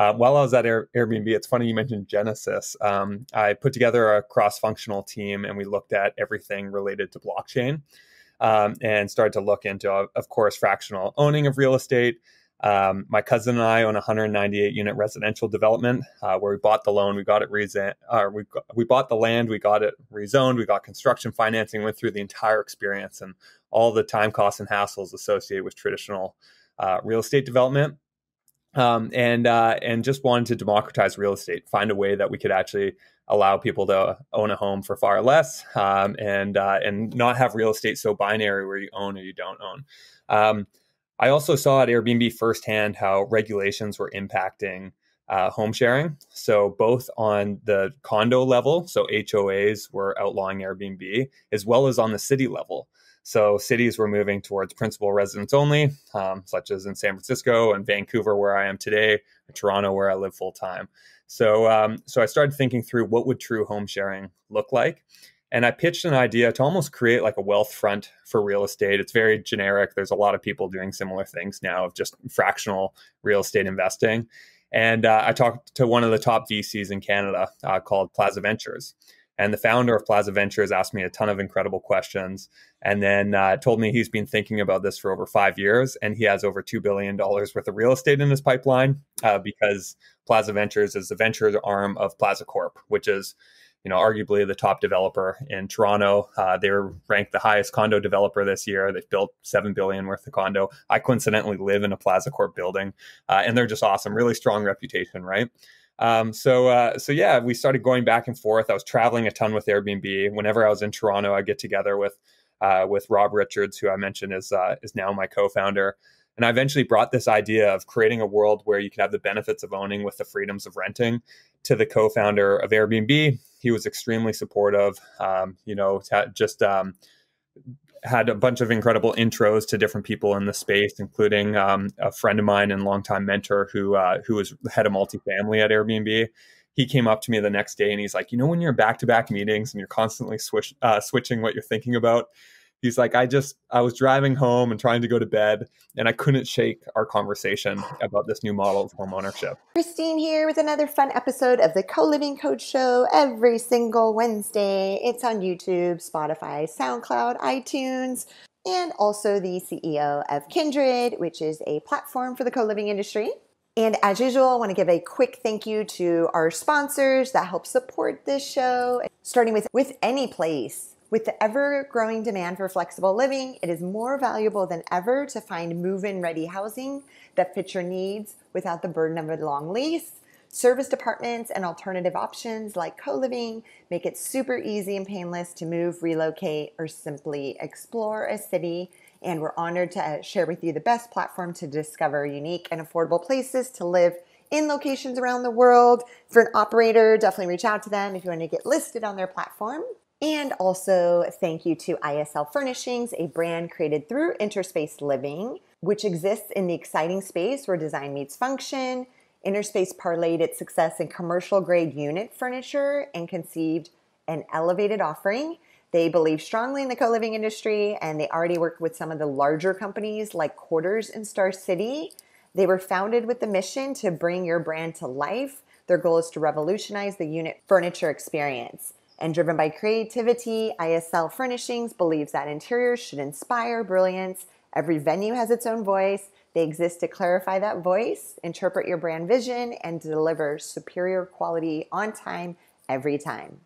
While I was at Airbnb, it's funny you mentioned Genesis. I put together a cross-functional team, and we looked at everything related to blockchain, and started to look into, of course, fractional owning of real estate. My cousin and I own a 198-unit residential development where we bought the loan, we got it we bought the land, we got it rezoned, we got construction financing, went through the entire experience and all the time costs and hassles associated with traditional real estate development. And just wanted to democratize real estate, find a way that we could actually allow people to own a home for far less, and not have real estate so binary where you own or you don't own. I also saw at Airbnb firsthand how regulations were impacting home sharing. So both on the condo level, so HOAs were outlawing Airbnb, as well as on the city level. So cities were moving towards principal residents only, such as in San Francisco and Vancouver, where I am today, and Toronto, where I live full time. So I started thinking through what would true home sharing look like. And I pitched an idea to almost create like a wealth front for real estate. It's very generic. There's a lot of people doing similar things now of just fractional real estate investing. And I talked to one of the top VCs in Canada called Plaza Ventures. And the founder of Plaza Ventures asked me a ton of incredible questions, and then told me he's been thinking about this for over 5 years, and he has over $2 billion worth of real estate in his pipeline because Plaza Ventures is the venture arm of Plaza Corp, which is, arguably the top developer in Toronto. They were ranked the highest condo developer this year. They've built $7 billion worth of condo. I coincidentally live in a Plaza Corp building, and they're just awesome. Really strong reputation, right? So yeah, we started going back and forth. I was traveling a ton with Airbnb. Whenever I was in Toronto, I get together with Rob Richards, who I mentioned is now my co-founder. And I eventually brought this idea of creating a world where you can have the benefits of owning with the freedoms of renting to the co-founder of Airbnb. He was extremely supportive, had a bunch of incredible intros to different people in the space, including a friend of mine and longtime mentor who was head of multifamily at Airbnb. He came up to me the next day and he's like, when you're in back-to-back meetings and you're constantly switching what you're thinking about, he's like, I was driving home and trying to go to bed, and I couldn't shake our conversation about this new model of home ownership. Christine here with another fun episode of the Co-Living Coach Show every single Wednesday. It's on YouTube, Spotify, SoundCloud, iTunes, and also the CEO of Kindred, which is a platform for the co-living industry. And as usual, I want to give a quick thank you to our sponsors that help support this show, starting with Anyplace. With the ever-growing demand for flexible living, it is more valuable than ever to find move-in ready housing that fits your needs without the burden of a long lease. Service departments and alternative options like co-living make it super easy and painless to move, relocate, or simply explore a city. And we're honored to share with you the best platform to discover unique and affordable places to live in locations around the world. For an operator, definitely reach out to them if you want to get listed on their platform. And also thank you to Isl Furnishings, a brand created through Interspace Living, which exists in the exciting space where design meets function. Interspace parlayed its success in commercial-grade unit furniture and conceived an elevated offering. They believe strongly in the co-living industry, and they already work with some of the larger companies like Quarters and Star City. They were founded with the mission to bring your brand to life. Their goal is to revolutionize the unit furniture experience. And driven by creativity, Isl Furnishings believes that interiors should inspire brilliance. Every venue has its own voice. They exist to clarify that voice, interpret your brand vision, and deliver superior quality on time, every time.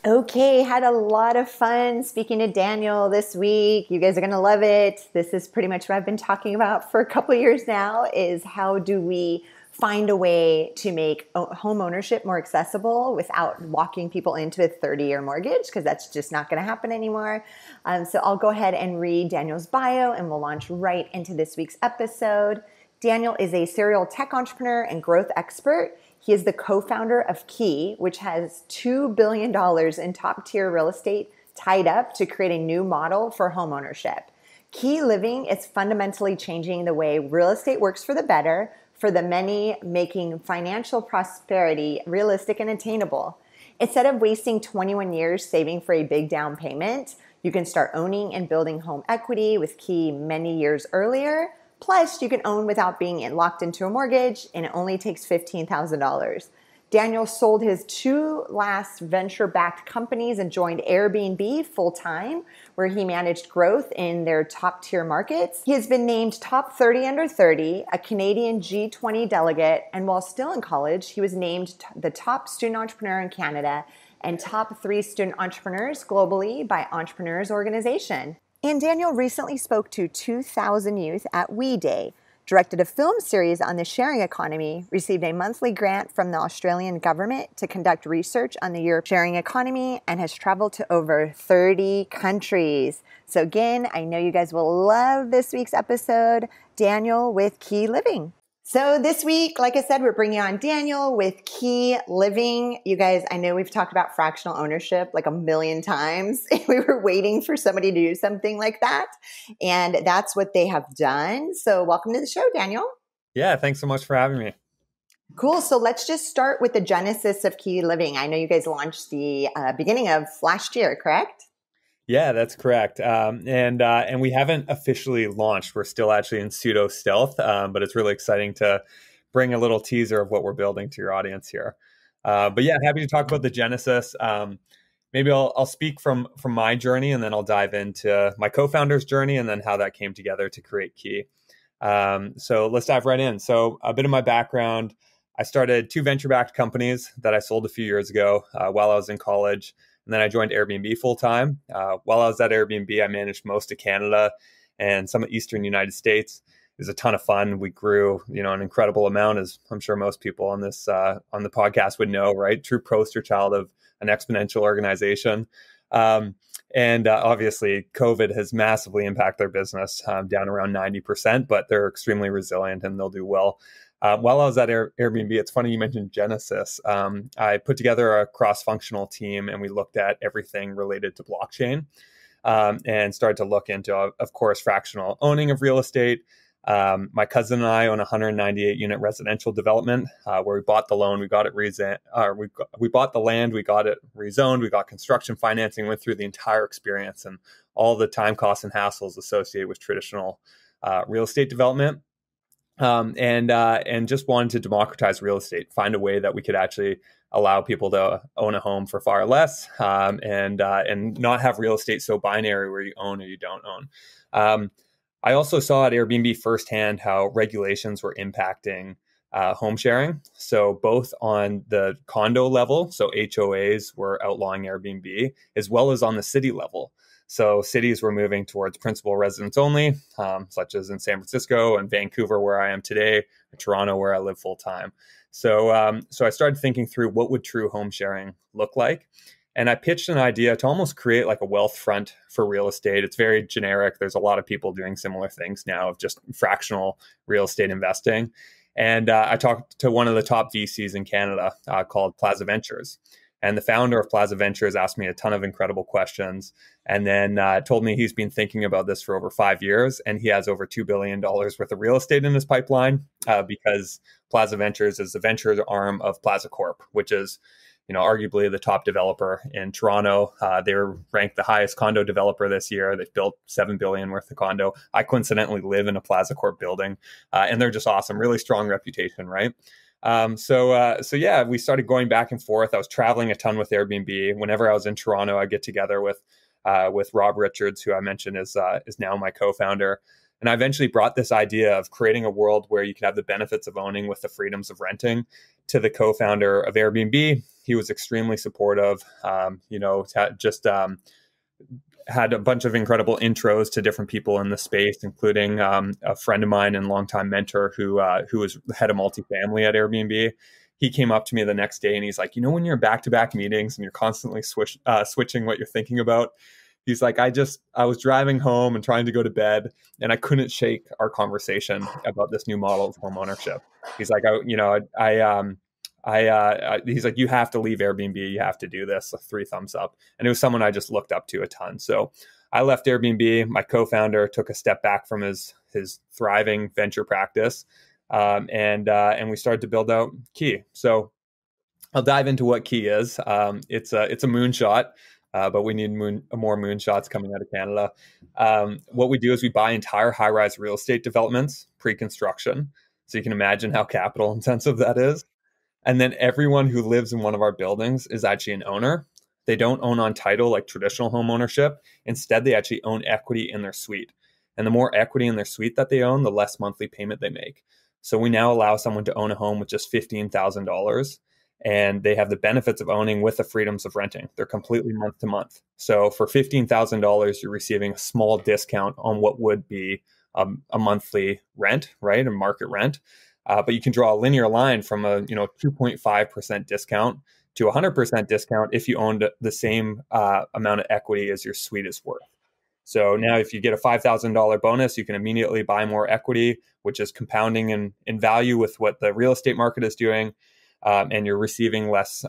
Okay, had a lot of fun speaking to Daniel this week. You guys are going to love it. This is pretty much what I've been talking about for a couple of years now, is how do we find a way to make home ownership more accessible without locking people into a 30-year mortgage, because that's just not going to happen anymore. So I'll go ahead and read Daniel's bio and we'll launch right into this week's episode. Daniel is a serial tech entrepreneur and growth expert. He is the co-founder of Key, which has $2 billion in top-tier real estate tied up to create a new model for home ownership. Key Living is fundamentally changing the way real estate works for the better, for the many, making financial prosperity realistic and attainable. Instead of wasting 21 years saving for a big down payment, you can start owning and building home equity with Key many years earlier. Plus, you can own without being locked into a mortgage, and it only takes $15,000. Daniel sold his two last venture-backed companies and joined Airbnb full-time, where he managed growth in their top-tier markets. He has been named Top 30 Under 30, a Canadian G20 Delegate, and while still in college, he was named the top student entrepreneur in Canada and top 3 student entrepreneurs globally by Entrepreneurs Organization. And Daniel recently spoke to 2,000 youth at We Day, directed a film series on the sharing economy, received a monthly grant from the Australian government to conduct research on the Europe sharing economy, and has traveled to over 30 countries. So again, I know you guys will love this week's episode, Daniel with Key Living. So this week, like I said, we're bringing on Daniel with Key Living. You guys, I know we've talked about fractional ownership like a million times. We were waiting for somebody to do something like that, and that's what they have done. So welcome to the show, Daniel. Yeah, thanks so much for having me. Cool. So let's just start with the genesis of Key Living. I know you guys launched the beginning of last year, correct? Yeah, that's correct. And we haven't officially launched. We're still actually in pseudo stealth, but it's really exciting to bring a little teaser of what we're building to your audience here. But yeah, happy to talk about the genesis. Maybe I'll speak from my journey, and then I'll dive into my co-founder's journey, and then how that came together to create Key. So let's dive right in. So a bit of my background: I started 2 venture-backed companies that I sold a few years ago while I was in college. And then I joined Airbnb full time. While I was at Airbnb, I managed most of Canada and some of Eastern United States. It was a ton of fun. We grew, an incredible amount, as I'm sure most people on this on the podcast would know, right? True poster child of an exponential organization. And obviously, COVID has massively impacted their business, down around 90%, but they're extremely resilient and they'll do well. While I was at Airbnb, it's funny you mentioned Genesis. I put together a cross-functional team, and we looked at everything related to blockchain, and started to look into, of course, fractional owning of real estate. My cousin and I own a 198-unit residential development where we bought the loan, we got it we bought the land, we got it rezoned, we got construction financing, went through the entire experience and all the time, costs, and hassles associated with traditional real estate development. And just wanted to democratize real estate, find a way that we could actually allow people to own a home for far less, and not have real estate so binary where you own or you don't own. I also saw at Airbnb firsthand how regulations were impacting home sharing. So both on the condo level, so HOAs were outlawing Airbnb, as well as on the city level. So cities were moving towards principal residents only, such as in San Francisco and Vancouver, where I am today, or Toronto, where I live full time. So I started thinking through what would true home sharing look like. And I pitched an idea to almost create like a wealth front for real estate. It's very generic. There's a lot of people doing similar things now of just fractional real estate investing. And I talked to one of the top VCs in Canada called Plaza Ventures. And the founder of Plaza Ventures asked me a ton of incredible questions, and then told me he's been thinking about this for over 5 years, and he has over $2 billion worth of real estate in his pipeline because Plaza Ventures is the venture arm of Plaza Corp, which is, arguably the top developer in Toronto. They were ranked the highest condo developer this year. They've built $7 billion worth of condo. I coincidentally live in a Plaza Corp building, and they're just awesome. Really strong reputation, right? So yeah, we started going back and forth. I was traveling a ton with Airbnb. Whenever I was in Toronto, I get together with Rob Richards, who I mentioned is now my co-founder. And I eventually brought this idea of creating a world where you could have the benefits of owning with the freedoms of renting to the co-founder of Airbnb. He was extremely supportive, had a bunch of incredible intros to different people in the space, including a friend of mine and longtime mentor who was head of multifamily at Airbnb. He came up to me the next day and he's like, when you're in back-to-back meetings and you're constantly switching what you're thinking about, he's like, I was driving home and trying to go to bed, and I couldn't shake our conversation about this new model of homeownership. He's like, he's like, you have to leave Airbnb. You have to do this. 3 thumbs up. And it was someone I just looked up to a ton. So I left Airbnb. My co-founder took a step back from his thriving venture practice, and we started to build out Key. So I'll dive into what Key is. It's a moonshot. but we need more moonshots coming out of Canada. What we do is we buy entire high-rise real estate developments pre-construction. So you can imagine how capital intensive that is. And then everyone who lives in one of our buildings is actually an owner. They don't own on title like traditional home ownership. Instead, they actually own equity in their suite. And the more equity in their suite that they own, the less monthly payment they make. So we now allow someone to own a home with just $15,000, and they have the benefits of owning with the freedoms of renting. They're completely month to month. So for $15,000, you're receiving a small discount on what would be a monthly rent, right? A market rent. But you can draw a linear line from a 2.5% discount to 100% discount if you owned the same amount of equity as your suite is worth. So now if you get a $5,000 bonus, you can immediately buy more equity, which is compounding in value with what the real estate market is doing. And you're receiving less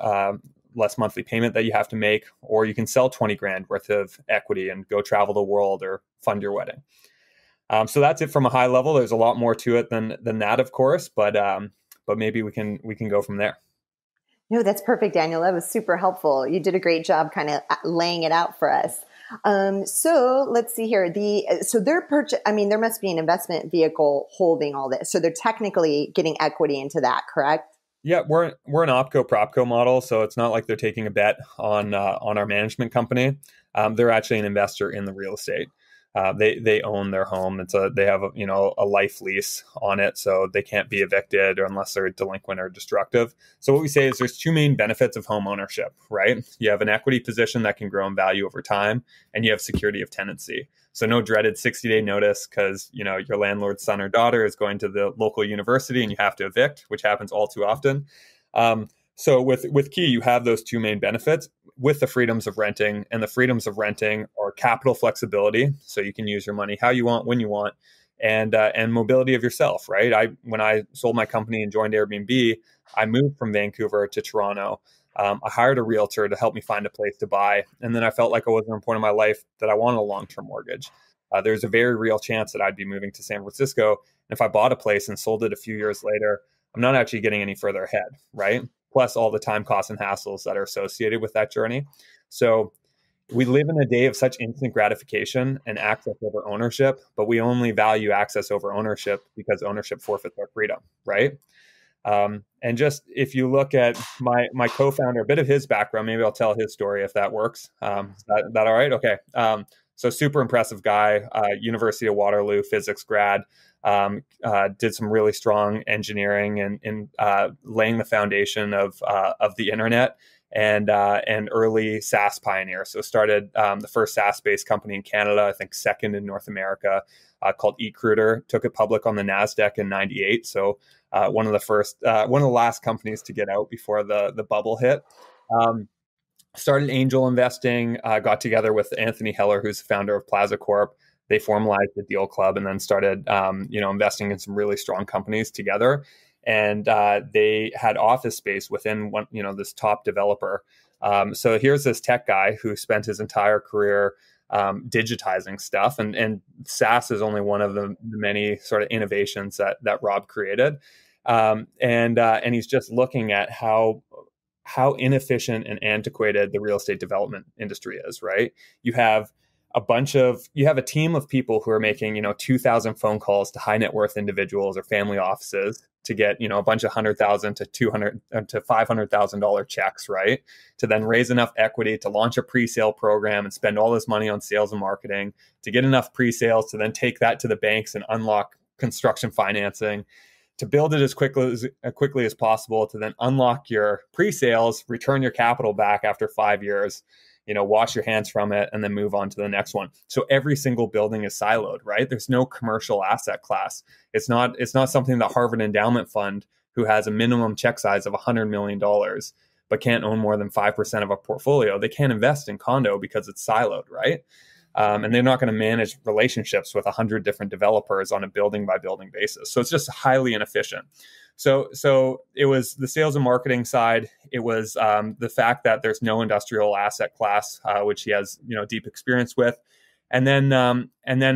monthly payment that you have to make, or you can sell 20 grand worth of equity and go travel the world or fund your wedding. So that's it from a high level. There's a lot more to it than that, of course, but maybe we can go from there. No, that's perfect, Daniel. That was super helpful. You did a great job kind of laying it out for us. So let's see here. There must be an investment vehicle holding all this. So they're technically getting equity into that, correct? Yeah, we're an opco-propco model, so it's not like they're taking a bet on our management company. They're actually an investor in the real estate. They own their home. They have a life lease on it, so they can't be evicted or unless they're delinquent or destructive. So what we say is there's two main benefits of home ownership, right? You have an equity position that can grow in value over time, and you have security of tenancy. So no dreaded 60-day notice because your landlord's son or daughter is going to the local university and you have to evict, which happens all too often. So with Key, you have those two main benefits with the freedoms of renting, and the freedoms of renting are capital flexibility, so you can use your money how you want, when you want, and mobility of yourself, right? When I sold my company and joined Airbnb, I moved from Vancouver to Toronto. I hired a realtor to help me find a place to buy, and then I felt like it was an important in my life that I wanted a long-term mortgage. There's a very real chance that I'd be moving to San Francisco, and if I bought a place and sold it a few years later, I'm not actually getting any further ahead, right? Plus all the time costs and hassles that are associated with that journey. So we live in a day of such instant gratification and access over ownership, but we only value access over ownership because ownership forfeits our freedom, right? And just if you look at my co-founder, a bit of his background, maybe I'll tell his story if that works. Is that all right? Okay. So super impressive guy, University of Waterloo physics grad. Did some really strong engineering and laying the foundation of the internet and early SaaS pioneer. So started the first SaaS-based company in Canada, I think second in North America, called eCruiter. Took it public on the NASDAQ in '98. So one of the last companies to get out before the bubble hit. Started angel investing, got together with Anthony Heller, who's the founder of Plaza Corp. They formalized the Deal Club and then started, investing in some really strong companies together. And they had office space within one, this top developer. So here's this tech guy who spent his entire career digitizing stuff, and SaaS is only one of the many sort of innovations that Rob created. And he's just looking at how inefficient and antiquated the real estate development industry is, right? You have a team of people who are making, 2,000 phone calls to high net worth individuals or family offices to get, a bunch of $100,000 to $200,000 to $500,000 checks, right? To then raise enough equity to launch a pre-sale program and spend all this money on sales and marketing to get enough pre-sales to then take that to the banks and unlock construction financing, to build it as quickly as possible, to then unlock your pre-sales, return your capital back after 5 years, wash your hands from it, and then move on to the next one. So every single building is siloed, right? There's no commercial asset class. It's not something that Harvard Endowment Fund, who has a minimum check size of $100 million, but can't own more than 5% of a portfolio. They can't invest in condo because it's siloed, right? And they're not going to manage relationships with 100 different developers on a building by building basis. So it's just highly inefficient. So it was the sales and marketing side. It was the fact that there's no industrial asset class, which he has deep experience with, and then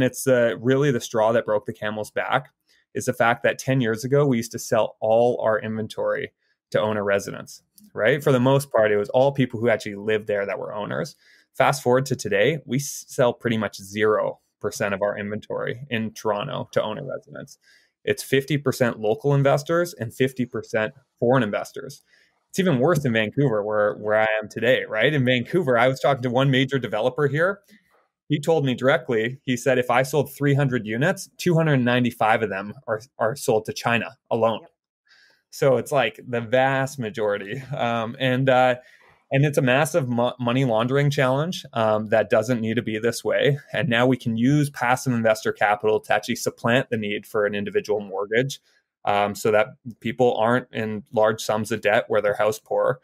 it's really the straw that broke the camel's back is the fact that 10 years ago we used to sell all our inventory to owner residents. Right, for the most part, it was all people who actually lived there that were owners. Fast forward to today, we sell pretty much 0% of our inventory in Toronto to owner residents. It's 50% local investors and 50% foreign investors. It's even worse in Vancouver, where I am today, right? In Vancouver, I was talking to one major developer here. He told me directly, he said, if I sold 300 units, 295 of them are sold to China alone. Yep. So it's like the vast majority. And it's a massive money laundering challenge that doesn't need to be this way. And now we can use passive investor capital to actually supplant the need for an individual mortgage, so that people aren't in large sums of debt where they're house poor.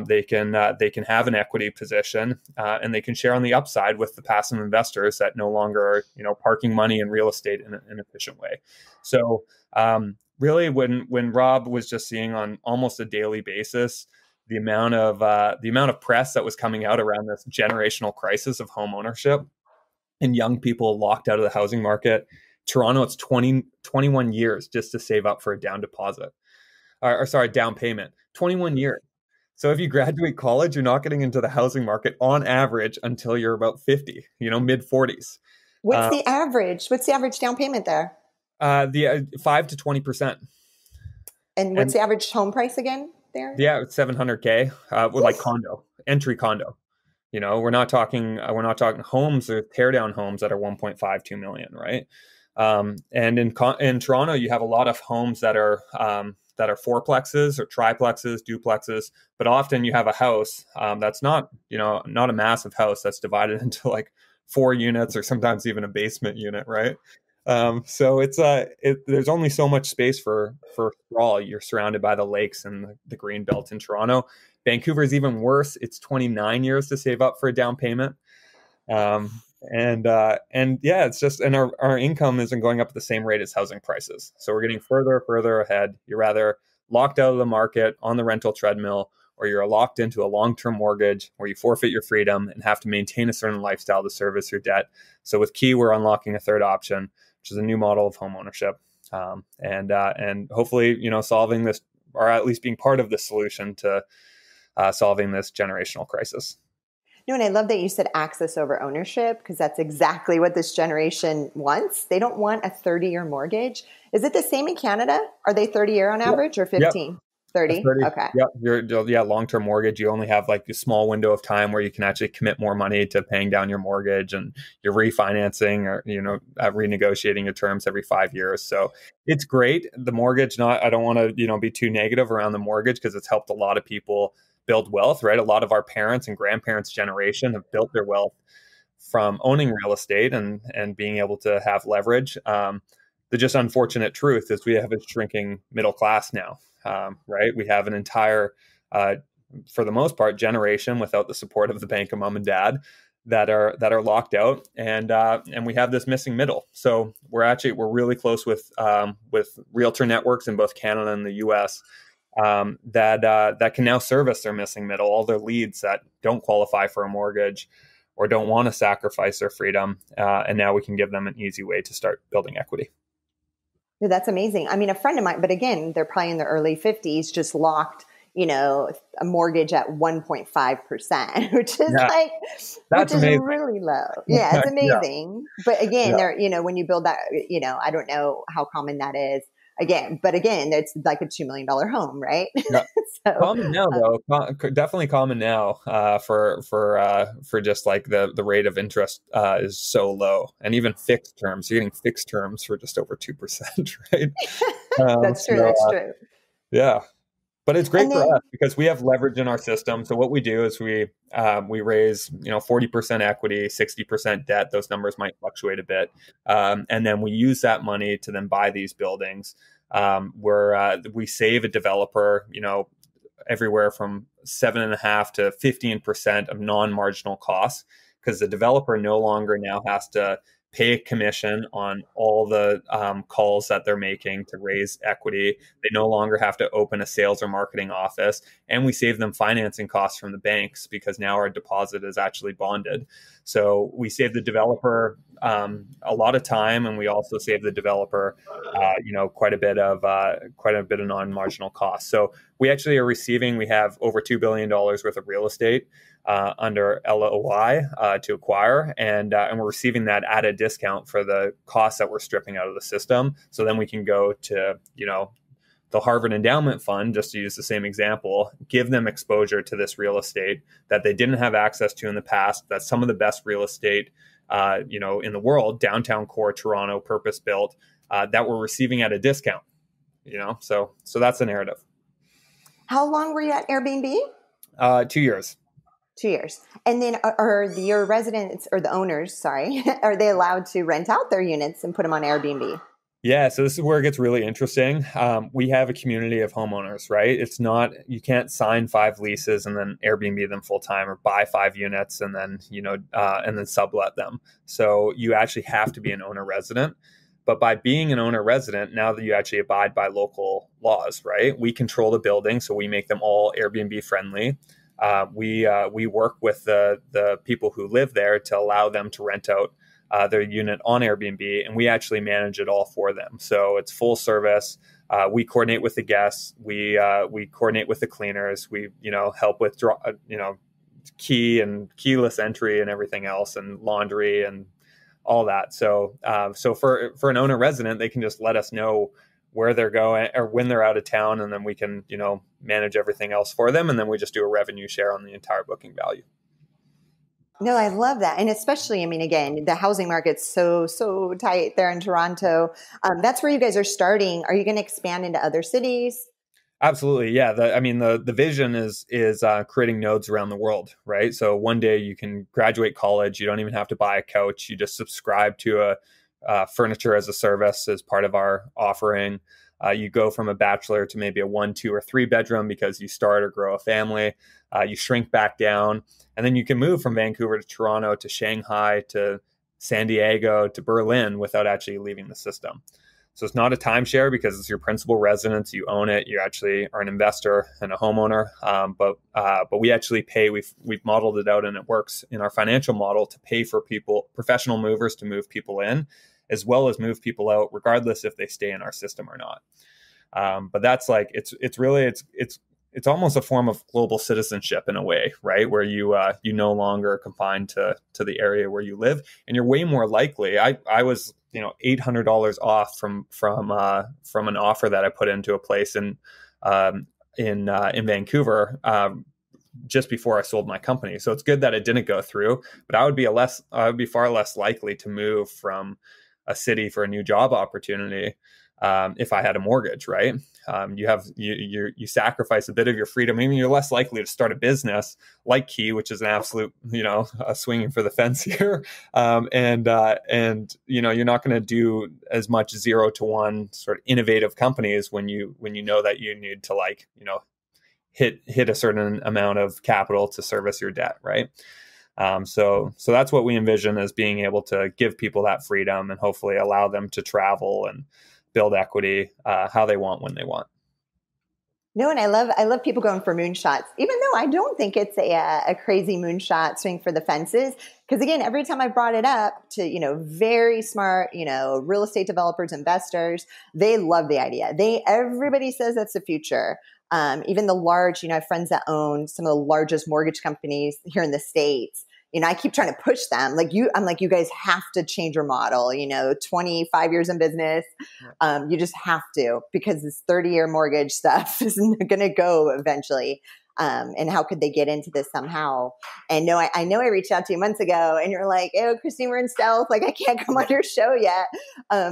They can have an equity position, and they can share on the upside with the passive investors that no longer are, parking money in real estate in an efficient way. So really, when Rob was just seeing on almost a daily basis the amount of press that was coming out around this generational crisis of home ownership and young people locked out of the housing market. Toronto, it's 21 years just to save up for a down deposit, down payment, 21 years. So if you graduate college, you're not getting into the housing market on average until you're about 50, mid 40s. What's the average? What's the average down payment there? The 5 to 20%. And what's the average home price again there? Yeah, it's $700K with like entry condo. We're not talking homes or tear down homes that are 1.52 million, right? And in Toronto, you have a lot of homes that are fourplexes or triplexes, duplexes, but often you have a house that's not a massive house that's divided into like 4 units or sometimes even a basement unit, right? So there's only so much space for sprawl. You're surrounded by the lakes and the green belt in Toronto. Vancouver is even worse. It's 29 years to save up for a down payment. And it's just, and our income isn't going up at the same rate as housing prices. So we're getting further ahead. You're rather locked out of the market on the rental treadmill, or you're locked into a long-term mortgage where you forfeit your freedom and have to maintain a certain lifestyle to service your debt. So with Key, we're unlocking a third option, which is a new model of home ownership. And hopefully, solving this, or at least being part of the solution to solving this generational crisis. No, and I love that you said access over ownership, because that's exactly what this generation wants. They don't want a 30-year mortgage. Is it the same in Canada? Are they 30-year on average or 15? Yep. 30? Okay. Yep. Long-term mortgage, you only have like a small window of time where you can actually commit more money to paying down your mortgage, and you're refinancing or, renegotiating your terms every 5 years. So it's great. The mortgage, I don't want to, be too negative around the mortgage, because it's helped a lot of people build wealth, right? A lot of our parents and grandparents' generation have built their wealth from owning real estate and being able to have leverage. The just unfortunate truth is we have a shrinking middle class now, right? We have an entire, for the most part, generation without the support of the bank of mom and dad that are locked out, and we have this missing middle. So we're really close with realtor networks in both Canada and the U.S. That can now service their missing middle, all their leads that don't qualify for a mortgage or don't want to sacrifice their freedom. And now we can give them an easy way to start building equity. Yeah, that's amazing. I mean, a friend of mine, but again, they're probably in their early 50s, just locked, a mortgage at 1.5%, which is really low. Yeah, it's amazing. Yeah. But again, when you build that, I don't know how common that is. Again, it's like a $2 million home, right? Yeah. So, common now, though. Definitely common now. For just like the rate of interest is so low, and even fixed terms. You're getting fixed terms for just over 2%, right? That's true. That's true. Yeah. But it's great for us because we have leverage in our system. So what we do is we raise 40% equity, 60% debt. Those numbers might fluctuate a bit, and then we use that money to then buy these buildings. Where we save a developer, everywhere from 7.5% to 15% of non-marginal costs, because the developer no longer now has to pay a commission on all the calls that they're making to raise equity. They no longer have to open a sales or marketing office, and we save them financing costs from the banks because now our deposit is actually bonded. So we save the developer a lot of time, and we also save the developer, quite a bit of non-marginal costs. So we actually are receiving. We have over $2 billion worth of real estate under LOI to acquire, and we're receiving that at a discount for the costs that we're stripping out of the system. So then we can go to the Harvard Endowment Fund, just to use the same example, give them exposure to this real estate that they didn't have access to in the past. That's some of the best real estate, in the world, downtown core Toronto, purpose built, that we're receiving at a discount. So that's the narrative. How long were you at Airbnb? 2 years. 2 years. And then are your residents or the owners, are they allowed to rent out their units and put them on Airbnb? Yeah, so this is where it gets really interesting. We have a community of homeowners, right? It's not, you can't sign 5 leases and then Airbnb them full time, or buy 5 units and then, and then sublet them. So you actually have to be an owner resident. But by being an owner resident, now that you actually abide by local laws, right? We control the building, so we make them all Airbnb friendly. We work with the people who live there to allow them to rent out their unit on Airbnb, and we actually manage it all for them. So it's full service. We coordinate with the guests. We coordinate with the cleaners. We help with key and keyless entry and everything else, and laundry and all that. So for an owner resident, they can just let us know where they're going or when they're out of town, and then we can manage everything else for them, and then we just do a revenue share on the entire booking value. No, I love that. And especially, again, the housing market's so tight there in Toronto. That's where you guys are starting. Are you going to expand into other cities? Absolutely. Yeah. The vision is creating nodes around the world, right? So one day you can graduate college. You don't even have to buy a couch. You just subscribe to a furniture as a service as part of our offering. You go from a bachelor to maybe a 1, 2, or 3 bedroom because you start or grow a family. You shrink back down, and then you can move from Vancouver to Toronto to Shanghai to San Diego to Berlin without actually leaving the system. So it's not a timeshare because it's your principal residence. You own it. You actually are an investor and a homeowner. But we actually pay. We've modeled it out, and it works in our financial model to pay for professional movers to move people in, as well as move people out, regardless if they stay in our system or not. But that's it's almost a form of global citizenship in a way, right? Where you no longer are confined to the area where you live, and you're way more likely. I was $800 off from an offer that I put into a place in Vancouver just before I sold my company. So it's good that it didn't go through, but I would be far less likely to move from a city for a new job opportunity if I had a mortgage, right? You sacrifice a bit of your freedom. You're less likely to start a business like Key, which is an absolute, swinging for the fence here. And you're not going to do as much 0 to 1 sort of innovative companies when you know that you need to hit a certain amount of capital to service your debt, right? So that's what we envision as being able to give people that freedom and hopefully allow them to travel and build equity how they want when they want. No, and I love people going for moonshots, even though I don't think it's a crazy moonshot swing for the fences. Because again, every time I brought it up to very smart real estate developers, investors, they love the idea. Everybody says that's the future. Even the large, I have friends that own some of the largest mortgage companies here in the States. I keep trying to push them. I'm like, you guys have to change your model, 25 years in business. You just have to, because this 30-year mortgage stuff is going to go eventually. And how could they get into this somehow? And no, I know I reached out to you months ago and you're like, oh, Christine, we're in stealth. I can't come on your show yet.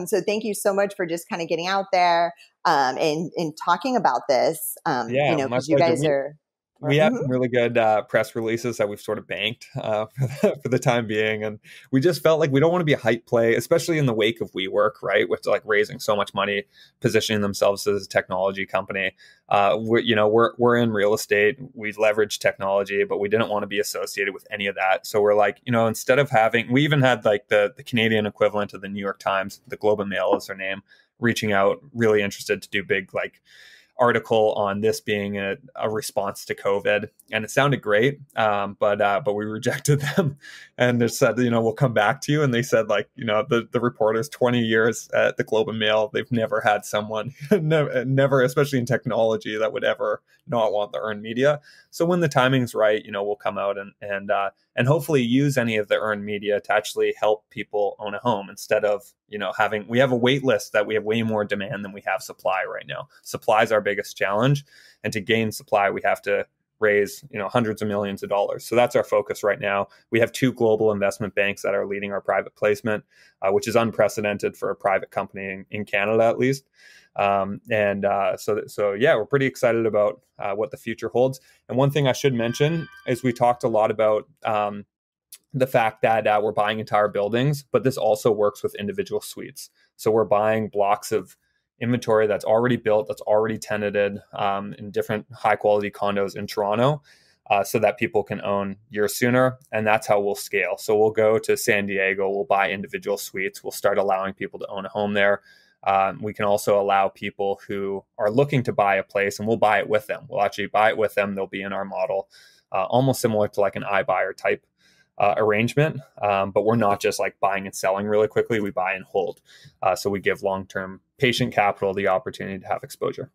So thank you so much for just kind of getting out there and talking about this. Because you guys are... We have some really good press releases that we've sort of banked for the time being. And we just felt like we don't want to be a hype play, especially in the wake of WeWork, right? With raising so much money, positioning themselves as a technology company. We're in real estate. We leverage technology, but we didn't want to be associated with any of that. So we're like, instead of we even had the Canadian equivalent of the New York Times, the Globe and Mail is their name, reaching out, really interested to do big, article on this being a response to COVID, and it sounded great, but we rejected them. and they said, we'll come back to you. And they said, like, the reporters, 20 years at the Globe and Mail, they've never had someone, never, especially in technology, that would ever not want the earned media. So when the timing's right, we'll come out and hopefully use any of the earned media to actually help people own a home, instead of, we have a wait list that we have way more demand than we have supply right now. Supply is our biggest challenge. And to gain supply, we have to raise, hundreds of millions of dollars. So that's our focus right now. We have 2 global investment banks that are leading our private placement, which is unprecedented for a private company in Canada, at least. So yeah, we're pretty excited about what the future holds. And one thing I should mention is we talked a lot about the fact that we're buying entire buildings, but this also works with individual suites. So we're buying blocks of inventory that's already built, that's already tenanted in different high quality condos in Toronto, so that people can own years sooner. And that's how we'll scale. So we'll go to San Diego, we'll buy individual suites, we'll start allowing people to own a home there. We can also allow people who are looking to buy a place, and we'll buy it with them. We'll actually buy it with them. They'll be in our model, almost similar to like an iBuyer type arrangement. But we're not just like buying and selling really quickly. We buy and hold. So we give long-term patient capital the opportunity to have exposure.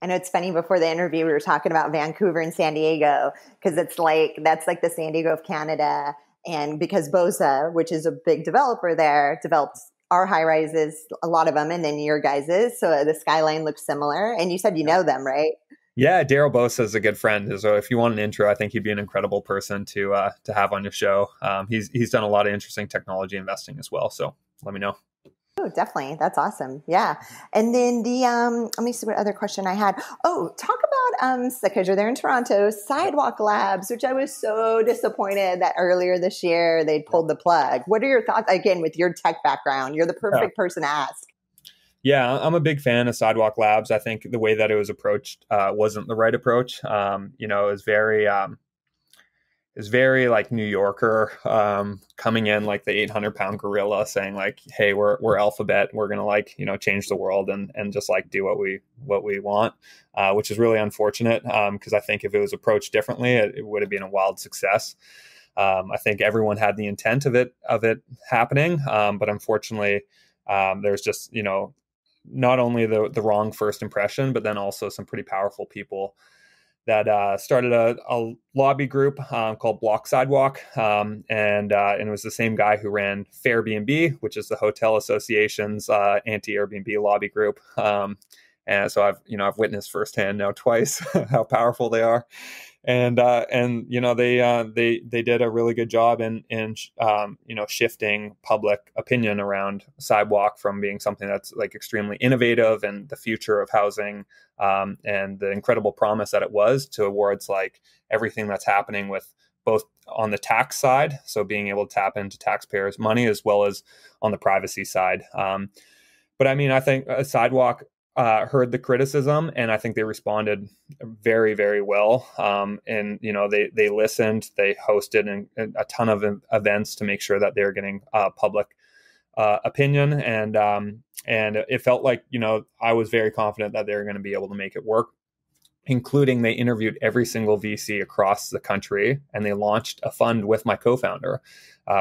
I know it's funny, before the interview, we were talking about Vancouver and San Diego, because that's like the San Diego of Canada. And because Bosa, which is a big developer there, developed our high rises, a lot of them, and then your guys's. So the skyline looks similar. And you said you know them, right? Yeah, Daryl Bosa is a good friend. So if you want an intro, I think he'd be an incredible person to have on your show. He's done a lot of interesting technology investing as well. So let me know. Oh, definitely. That's awesome. Yeah. And then let me see what other question I had. Oh, talk about, because you're there in Toronto, Sidewalk Labs, which I was so disappointed that earlier this year they pulled the plug. What are your thoughts? Again, with your tech background, you're the perfect person to ask. Yeah, I'm a big fan of Sidewalk Labs. I think the way that it was approached wasn't the right approach. It was very like New Yorker, coming in like the 800-pound gorilla, saying like, "Hey, we're Alphabet. We're gonna change the world and just like do what we want," which is really unfortunate, because I think if it was approached differently, it would have been a wild success. I think everyone had the intent of it happening, but unfortunately, there's just not only the wrong first impression, but then also some pretty powerful people that started a lobby group called Block Sidewalk, and it was the same guy who ran Airbnb, which is the Hotel Association's anti-Airbnb lobby group. And so I've witnessed firsthand now twice how powerful they are. And they did a really good job in shifting public opinion around Sidewalk from being something that's like extremely innovative and the future of housing, and the incredible promise that it was, towards like everything that's happening with both on the tax side, so being able to tap into taxpayers' money, as well as on the privacy side. But I mean, I think Sidewalk heard the criticism, and I think they responded very, very well. And they listened, they hosted a ton of events to make sure that they're getting public opinion, and it felt like I was very confident that they're going to be able to make it work. Including, they interviewed every single VC across the country, and they launched a fund with my co-founder,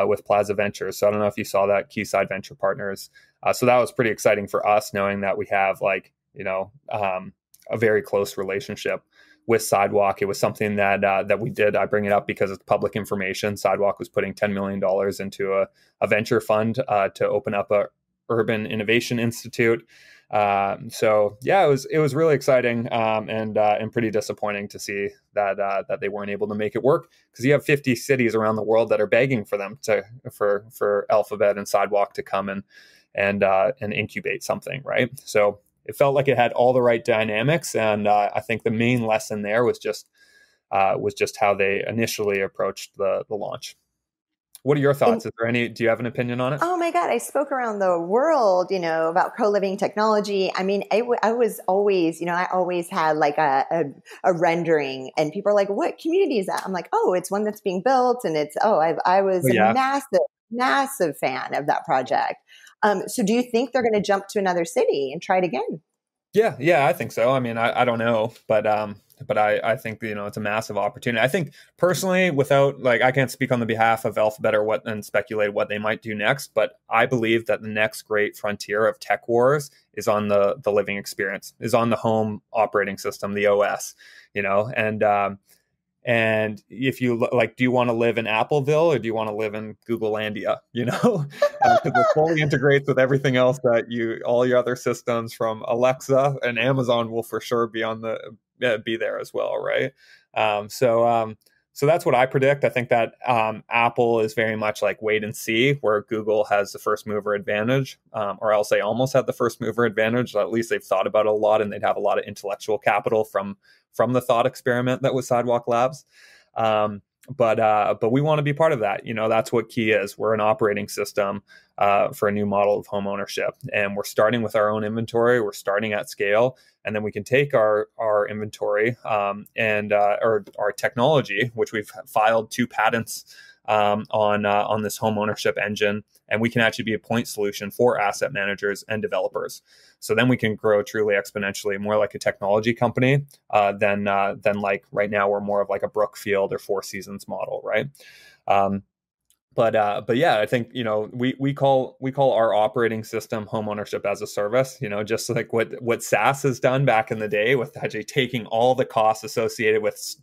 with Plaza Ventures. So I don't know if you saw that, Quayside Venture Partners. So that was pretty exciting for us, knowing that we have a very close relationship with Sidewalk. It was something that we did. I bring it up because it's public information. Sidewalk was putting $10 million into a venture fund to open up a Urban Innovation Institute. So yeah, it was really exciting, and pretty disappointing to see that they weren't able to make it work, because you have 50 cities around the world that are begging for them for Alphabet and Sidewalk to come and incubate something, right? So it felt like it had all the right dynamics, and I think the main lesson there was just how they initially approached the launch. What are your thoughts? Do you have an opinion on it? Oh my God, I spoke around the world, about co-living technology. I mean, I was always, I always had like a rendering, and people are like, "What community is that?" I'm like, "Oh, it's one that's being built." And I was a massive fan of that project. So do you think they're going to jump to another city and try it again? Yeah, I think so. I mean, I don't know, but but I think, it's a massive opportunity. I think personally, without like, I can't speak on the behalf of Alphabet or what and speculate what they might do next, but I believe that the next great frontier of tech wars is on the living experience, is on the home operating system, the OS, and if you like, do you want to live in Appleville or do you want to live in Googlelandia? Because it fully integrates with everything else all your other systems from Alexa, and Amazon will for sure be be there as well, right? So that's what I predict. I think that Apple is very much like wait and see, where Google has the first mover advantage, or else they almost had the first mover advantage. At least they've thought about it a lot, and they'd have a lot of intellectual capital from the thought experiment that was Sidewalk Labs. But we want to be part of that. That's what Key is. We're an operating system for a new model of home ownership, and we're starting with our own inventory. We're starting at scale, and then we can take our inventory or our technology, which we've filed 2 patents on this home ownership engine, and we can actually be a point solution for asset managers and developers. So then we can grow truly exponentially, more like a technology company than like right now we're more of like a Brookfield or Four Seasons model, right? But yeah, I think we call our operating system home ownership as a service. Just like what SaaS has done back in the day, with actually taking all the costs associated with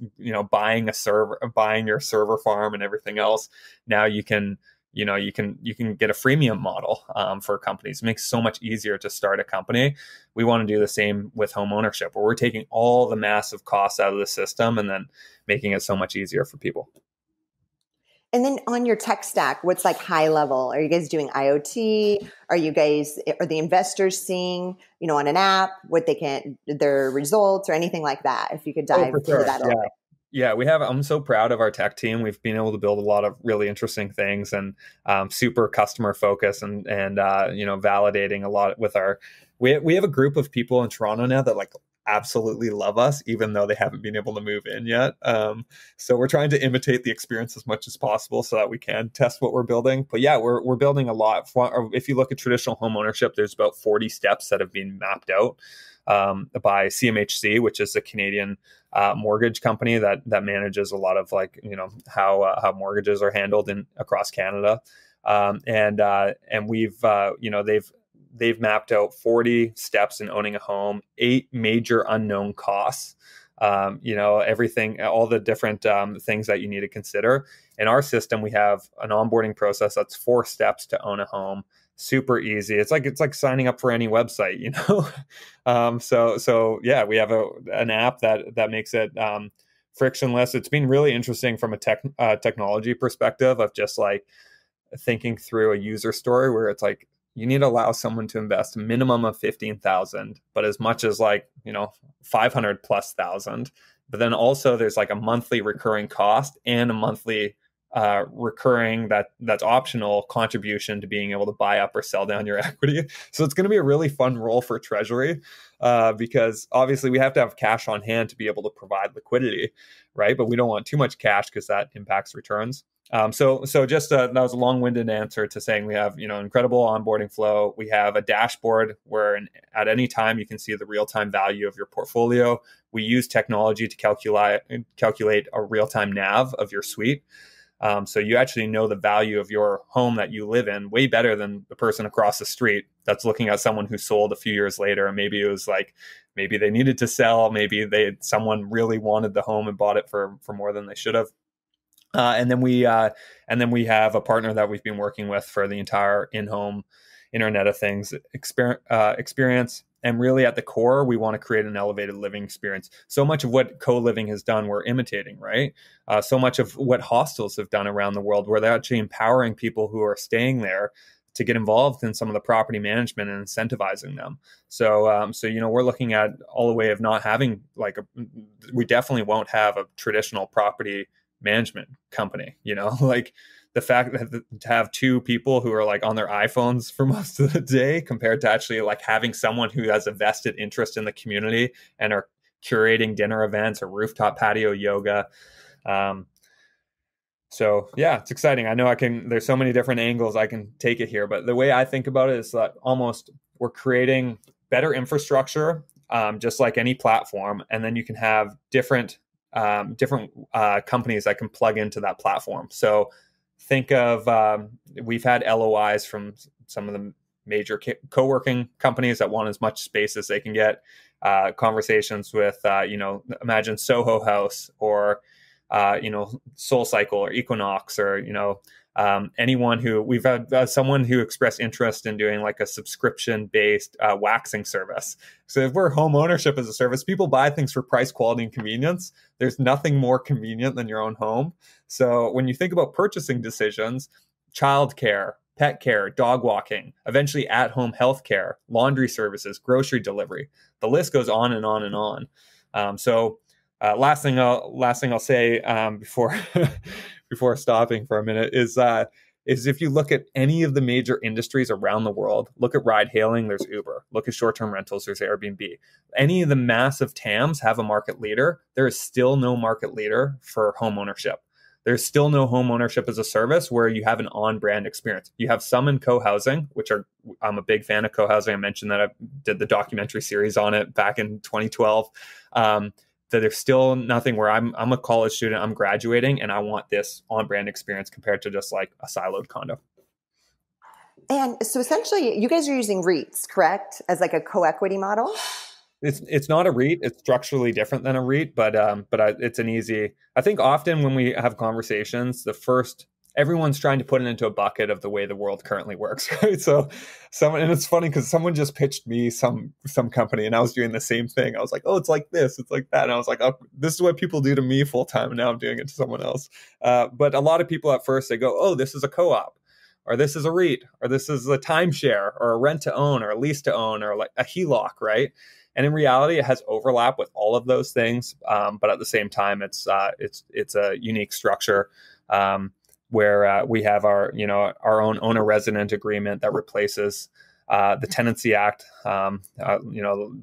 buying your server farm and everything else. Now you can get a freemium model for companies. It makes it so much easier to start a company. We want to do the same with home ownership, where we're taking all the massive costs out of the system and then making it so much easier for people. And then on your tech stack, what's like high level? Are you guys doing IoT? Are the investors seeing, on an app, their results or anything like that? If you could dive into that a little bit. Yeah, I'm so proud of our tech team. We've been able to build a lot of really interesting things, and super customer focused and validating a lot with we have a group of people in Toronto now that like absolutely love us, even though they haven't been able to move in yet. So we're trying to imitate the experience as much as possible so that we can test what we're building. But yeah, we're building a lot. If you look at traditional home ownership, there's about 40 steps that have been mapped out by CMHC, which is a Canadian mortgage company that manages a lot of like how mortgages are handled across Canada, and we've they've mapped out 40 steps in owning a home, 8 major unknown costs, everything, all the different things that you need to consider. In our system, we have an onboarding process that's 4 steps to own a home. Super easy. It's like signing up for any website, So yeah, we have an app that makes it frictionless. It's been really interesting from a technology perspective of just like thinking through a user story where it's like, you need to allow someone to invest a minimum of 15,000, but as much as 500,000+. But then also there's like a monthly recurring cost and a monthly recurring that's optional contribution to being able to buy up or sell down your equity. So it's going to be a really fun role for Treasury because obviously we have to have cash on hand to be able to provide liquidity, right? But we don't want too much cash because that impacts returns. So just that was a long-winded answer to saying we have incredible onboarding flow. We have a dashboard where at any time you can see the real-time value of your portfolio. We use technology to calculate a real-time NAV of your suite. So you actually know the value of your home that you live in way better than the person across the street that's looking at someone who sold a few years later. And maybe it was like, maybe they needed to sell. Maybe someone really wanted the home and bought it for more than they should have. And then we have a partner that we've been working with for the entire in-home Internet of Things experience. And really at the core, we want to create an elevated living experience. So much of what co-living has done, we're imitating, right? So much of what hostels have done around the world, where they're actually empowering people who are staying there to get involved in some of the property management and incentivizing them. So we're looking at all the way of not having we definitely won't have a traditional property management company, like the fact that to have 2 people who are like on their iPhones for most of the day compared to actually like having someone who has a vested interest in the community and are curating dinner events or rooftop patio yoga. So yeah, it's exciting. I know there's so many different angles I can take it here, but the way I think about it is that almost we're creating better infrastructure just like any platform, and then you can have different companies that can plug into that platform. So think of we've had LOIs from some of the major co-working companies that want as much space as they can get. Conversations with imagine Soho House or Soul Cycle or Equinox or anyone who we've had someone who expressed interest in doing like a subscription based waxing service. So if we're home ownership as a service, people buy things for price, quality, and convenience. There's nothing more convenient than your own home. So when you think about purchasing decisions, childcare, pet care, dog walking, eventually at-home healthcare, laundry services, grocery delivery, the list goes on and on and on. Last thing I'll say before before stopping for a minute is if you look at any of the major industries around the world, look at ride hailing, there's Uber. Look at short-term rentals, there's Airbnb. Any of the massive TAMs have a market leader. There is still no market leader for home ownership. There's still no home ownership as a service where you have an on-brand experience. You have some in co-housing, I'm a big fan of co-housing. I mentioned that I did the documentary series on it back in 2012. That there's still nothing where I'm a college student, I'm graduating, and I want this on-brand experience compared to just like a siloed condo. And so essentially, you guys are using REITs, correct? As like a co-equity model? It's not a REIT. It's structurally different than a REIT, but it's an easy. I think often when we have conversations, everyone's trying to put it into a bucket of the way the world currently works, right? So and it's funny because someone just pitched me some company and I was doing the same thing. I was like, oh, it's like this, it's like that. And I was like, oh, this is what people do to me full time. And now I'm doing it to someone else. But a lot of people at first, they go, oh, this is a co-op, or this is a REIT, or this is a timeshare, or a rent to own, or a lease to own, or like a HELOC, right? And in reality, it has overlap with all of those things. But at the same time, it's a unique structure. Where we have our own owner-resident agreement that replaces the Tenancy Act,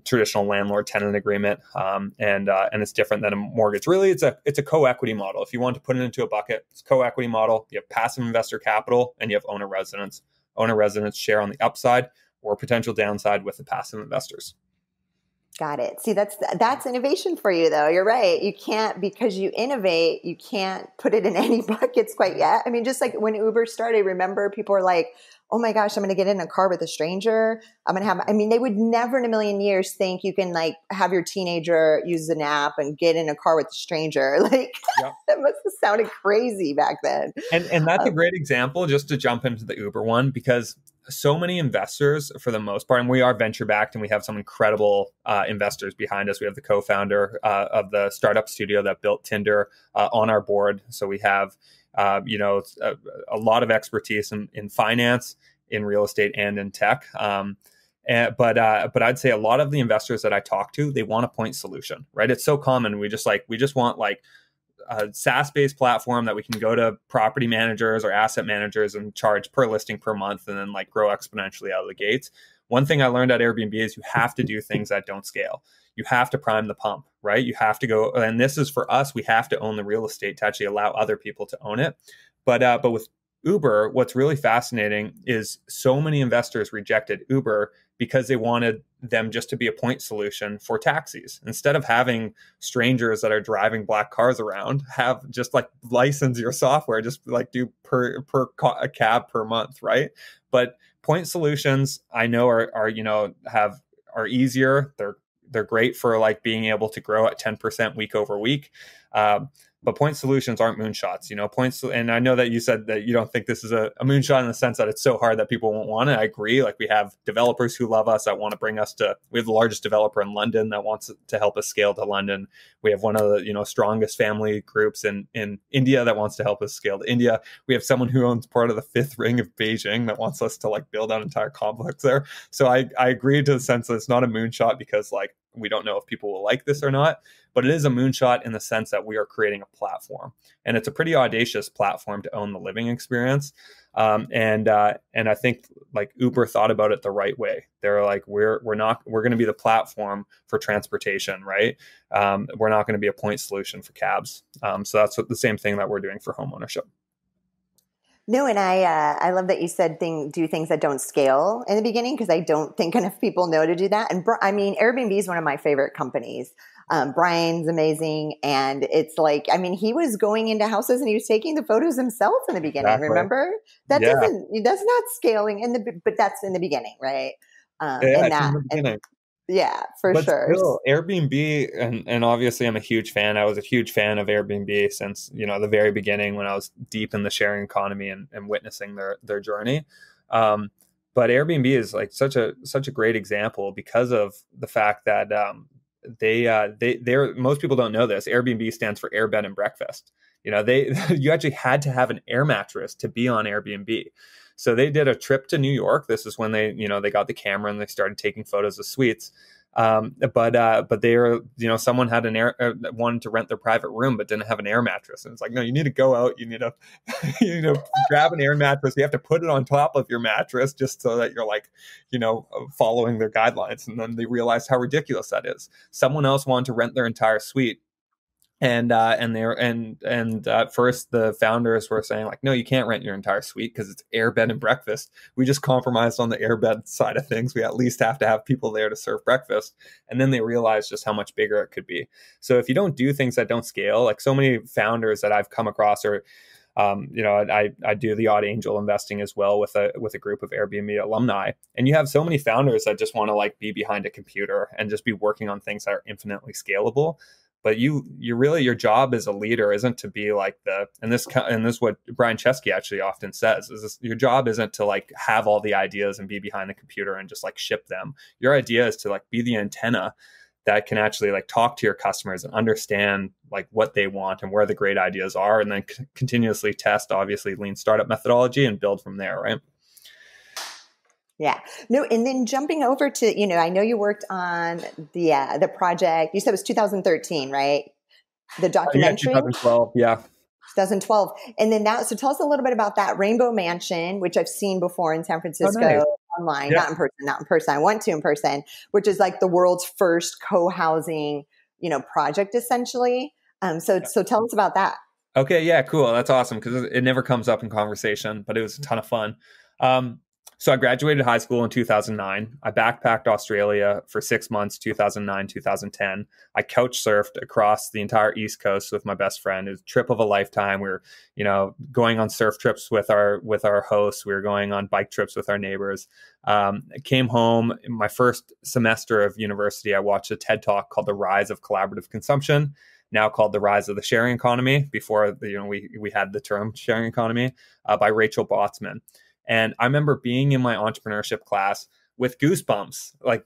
traditional landlord-tenant agreement, and it's different than a mortgage. Really, it's a co-equity model. If you want to put it into a bucket, it's a co-equity model. You have passive investor capital, and you have owner-residents. Owner-residents share on the upside or potential downside with the passive investors. Got it. See, that's innovation for you, though. You're right. You can't, because you innovate, you can't put it in any buckets quite yet. I mean, just like when Uber started, remember people were like, oh my gosh, I'm going to get in a car with a stranger. They would never in a million years think you can like have your teenager use an app and get in a car with a stranger. Like yep. That must have sounded crazy back then. And that's a great example, just to jump into the Uber one, because so many investors, for the most part, and we are venture backed and we have some incredible investors behind us. We have the co-founder of the startup studio that built Tinder on our board. So we have a lot of expertise in finance, in real estate, and in tech. But I'd say a lot of the investors that I talk to, they want a point solution, right? It's so common. We just want like a SaaS-based platform that we can go to property managers or asset managers and charge per listing per month and then like grow exponentially out of the gates. One thing I learned at Airbnb is you have to do things that don't scale. You have to prime the pump, right? You have to go, and this is for us, we have to own the real estate to actually allow other people to own it. But with Uber, what's really fascinating is so many investors rejected Uber because they wanted them just to be a point solution for taxis. Instead of having strangers that are driving black cars around, have just like license your software, just like do a cab per month, right? But point solutions, I know are easier. They're great for like being able to grow at 10% week over week. But point solutions aren't moonshots, and I know that you said that you don't think this is a moonshot in the sense that it's so hard that people won't want it. I agree. Like we have developers who love us that want to bring us we have the largest developer in London that wants to help us scale to London. We have one of the, strongest family groups in India that wants to help us scale to India. We have someone who owns part of the fifth ring of Beijing that wants us to like build an entire complex there. So I agree to the sense that it's not a moonshot because like, we don't know if people will like this or not, but it is a moonshot in the sense that we are creating a platform, and it's a pretty audacious platform to own the living experience. And I think like Uber thought about it the right way. They're like, we're going to be the platform for transportation, right? We're not going to be a point solution for cabs. So that's the same thing that we're doing for homeownership. No, and I love that you said do things that don't scale in the beginning, because I don't think enough people know to do that. And I mean, Airbnb is one of my favorite companies. Brian's amazing, and it's like, I mean, he was going into houses and he was taking the photos himself in the beginning. Exactly. Remember, Yeah. that's not scaling but that's in the beginning, right? Yeah, And it's in that, the and beginning. yeah, for But sure. still, Airbnb, and obviously I'm a huge fan. I was a huge fan of Airbnb since, the very beginning when I was deep in the sharing economy and witnessing their journey. Um, but Airbnb is like such a great example because of the fact that they're most people don't know this. Airbnb stands for Air Bed and Breakfast. They you actually had to have an air mattress to be on Airbnb. So they did a trip to New York. This is when they got the camera and they started taking photos of suites. But they were, someone had wanted to rent their private room, but didn't have an air mattress. And it's like, no, you need to go out. You need to, grab an air mattress. You have to put it on top of your mattress just so that you're like, following their guidelines. And then they realized how ridiculous that is. Someone else wanted to rent their entire suite. And at first the founders were saying like, no, you can't rent your entire suite because it's air bed and breakfast. We just compromised on the air bed side of things. We at least have to have people there to serve breakfast. And then they realized just how much bigger it could be. So if you don't do things that don't scale, like so many founders that I've come across are, I do the odd angel investing as well with a group of Airbnb alumni, and you have so many founders that just want to like be behind a computer and just be working on things that are infinitely scalable. But you really, your job as a leader isn't to be like and this what Brian Chesky actually often says is this, your job isn't to like have all the ideas and be behind the computer and just like ship them. Your idea is to like be the antenna that can actually like talk to your customers and understand like what they want and where the great ideas are, and then continuously test, obviously, lean startup methodology and build from there, right? Yeah. No, and then jumping over to, I know you worked on the project. You said it was 2013, right? The Yeah, documentary? 2012. Yeah. 2012. And then so tell us a little bit about that Rainbow Mansion, which I've seen before in San Oh, nice. Francisco online, Yeah. not in person. I went to in person, which is like the world's first co-housing, project essentially. So tell us about that. Okay, yeah, cool. That's awesome because it never comes up in conversation, but it was a ton of fun. So I graduated high school in 2009. I backpacked Australia for 6 months, 2009, 2010. I couch surfed across the entire East Coast with my best friend. It was a trip of a lifetime. We were, going on surf trips with our hosts. We were going on bike trips with our neighbors. I came home in my first semester of university. I watched a TED Talk called "The Rise of Collaborative Consumption," now called "The Rise of the Sharing Economy." Before we had the term sharing economy, by Rachel Botsman. And I remember being in my entrepreneurship class with goosebumps, like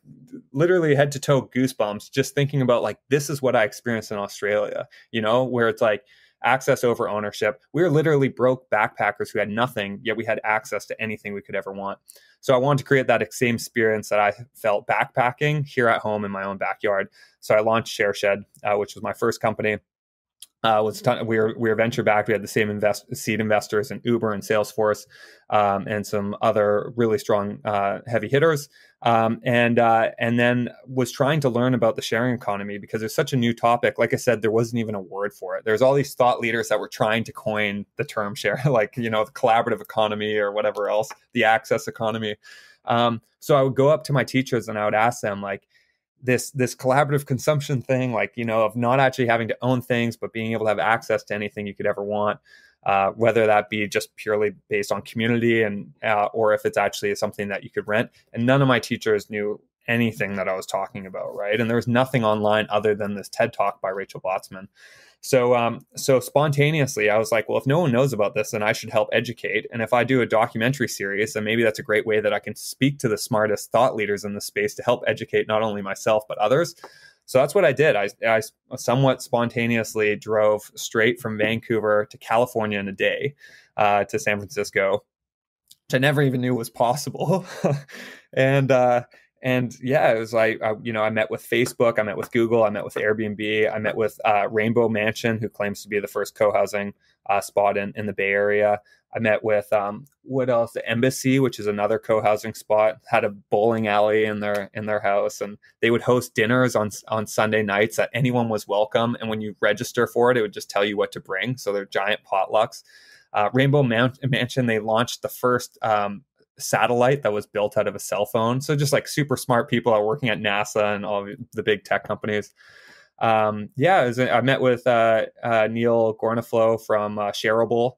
literally head to toe goosebumps, just thinking about like, this is what I experienced in Australia, where it's like access over ownership. We were literally broke backpackers who had nothing, yet we had access to anything we could ever want. So I wanted to create that same experience that I felt backpacking here at home in my own backyard. So I launched ShareShed, which was my first company. We were venture backed. We had the same seed investors in Uber and Salesforce, and some other really strong heavy hitters. And then was trying to learn about the sharing economy because it's such a new topic. Like I said, there wasn't even a word for it. There's all these thought leaders that were trying to coin the term share, like the collaborative economy or whatever else, the access economy. So I would go up to my teachers and I would ask them like, this collaborative consumption thing, like, of not actually having to own things, but being able to have access to anything you could ever want, whether that be just purely based on community and or if it's actually something that you could rent. And none of my teachers knew anything that I was talking about, right? And there was nothing online other than this TED Talk by Rachel Botsman. So spontaneously, I was like, well, if no one knows about this, then I should help educate. And if I do a documentary series, then maybe that's a great way that I can speak to the smartest thought leaders in the space to help educate not only myself, but others. So that's what I did. I somewhat spontaneously drove straight from Vancouver to California in a day, to San Francisco, which I never even knew was possible. And yeah, it was like, I met with Facebook, I met with Google, I met with Airbnb, I met with Rainbow Mansion, who claims to be the first co-housing spot in the Bay Area. I met with, what else? The Embassy, which is another co-housing spot, had a bowling alley in their house. And they would host dinners on Sunday nights that anyone was welcome. And when you register for it, it would just tell you what to bring. So they're giant potlucks. Rainbow Mansion, they launched the first satellite that was built out of a cell phone. So just like super smart people are working at NASA and all the big tech companies. I met with Neil Gornaflo from Shareable,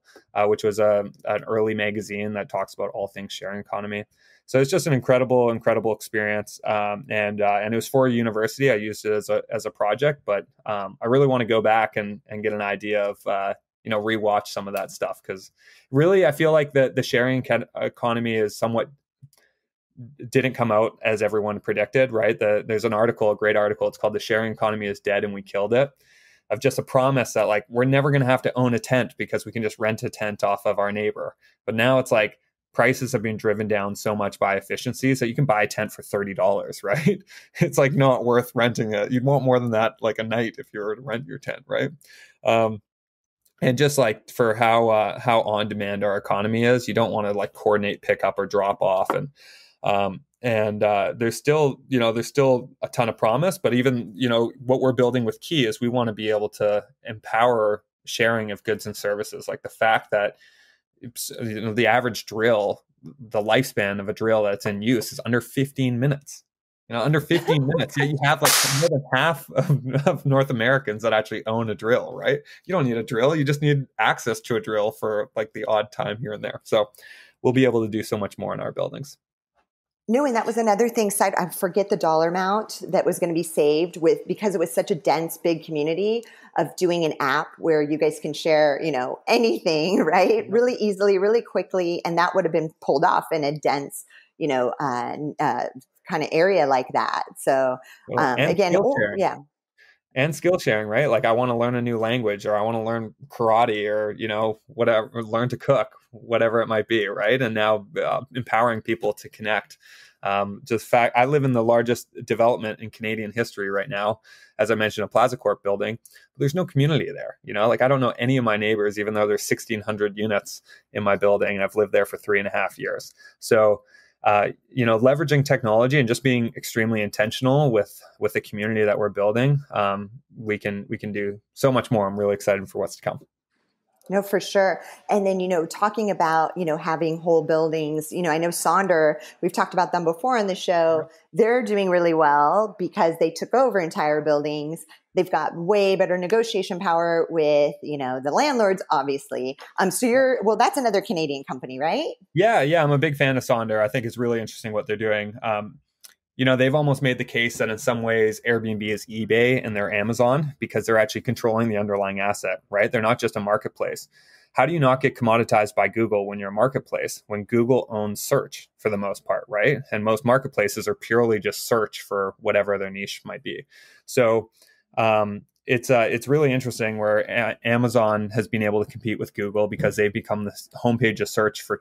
which was an early magazine that talks about all things sharing economy. So it's just an incredible experience, and it was for a university. I used it as a project, but I really want to go back and get an idea of rewatch some of that stuff, because really I feel like the sharing economy is somewhat didn't come out as everyone predicted, right? There's an article, a great article. It's called "The Sharing Economy is Dead and We Killed It," of just a promise that like we're never going to have to own a tent because we can just rent a tent off of our neighbor. But now it's like prices have been driven down so much by efficiencies that you can buy a tent for $30, right? It's like not worth renting it. You'd want more than that, like a night, if you were to rent your tent, right? And just like for how on demand our economy is, you don't want to like coordinate pickup or drop off, and there's still a ton of promise. But even what we're building with Key is we want to be able to empower sharing of goods and services. Like the fact that the average drill, the lifespan of a drill that's in use is under 15 minutes. Under 15 minutes, yeah, you have like more than half of North Americans that actually own a drill, right? You don't need a drill. You just need access to a drill for like the odd time here and there. So we'll be able to do so much more in our buildings. No, and that was another thing, I forget the dollar amount that was going to be saved because it was such a dense, big community, of doing an app where you guys can share, anything, right? Really easily, really quickly. And that would have been pulled off in a dense, kind of area like that. So again, and skill sharing, right? Like I want to learn a new language, or I want to learn karate, or whatever, or learn to cook, whatever it might be, right? And now empowering people to connect. I live in the largest development in Canadian history right now, as I mentioned, a Plaza Corp building. But there's no community there. Like I don't know any of my neighbors, even though there's 1,600 units in my building, and I've lived there for 3.5 years. So leveraging technology and just being extremely intentional with the community that we're building, we can do so much more. I'm really excited for what's to come. No, for sure. And then, talking about, having whole buildings, I know Sonder, we've talked about them before on the show. They're doing really well because they took over entire buildings. They've got way better negotiation power with, the landlords, obviously. So that's another Canadian company, right? Yeah. I'm a big fan of Sonder. I think it's really interesting what they're doing. They've almost made the case that in some ways Airbnb is eBay and they're Amazon, because they're actually controlling the underlying asset, right? They're not just a marketplace. How do you not get commoditized by Google when you're a marketplace, when Google owns search for the most part, right? And most marketplaces are purely just search for whatever their niche might be. So it's really interesting where Amazon has been able to compete with Google because they've become the homepage of search for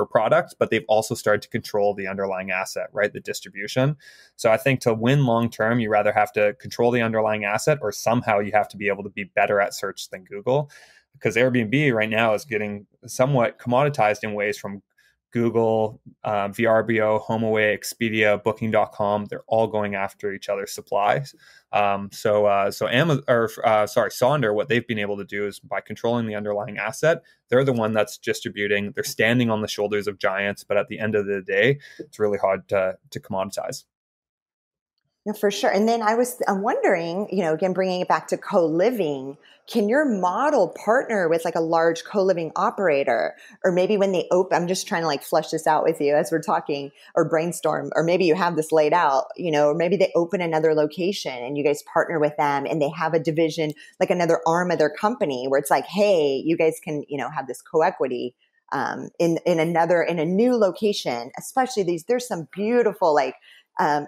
products, but they've also started to control the underlying asset, right? The distribution. So I think to win long term, you rather have to control the underlying asset, or somehow you have to be able to be better at search than Google, because Airbnb right now is getting somewhat commoditized in ways from Google, VRBO, HomeAway, Expedia, Booking.com. They're all going after each other's supplies. Sonder, what they've been able to do is by controlling the underlying asset, they're the one that's distributing. They're standing on the shoulders of giants, but at the end of the day, it's really hard to commoditize. No, for sure. And then I'm wondering, again, bringing it back to co-living, can your model partner with like a large co-living operator, or maybe when they open, I'm just trying to like flesh this out with you as we're talking, or brainstorm, or maybe you have this laid out, or maybe they open another location and you guys partner with them and they have a division, like another arm of their company where it's like, hey, you guys can, have this co-equity in a new location, especially there's some beautiful, like,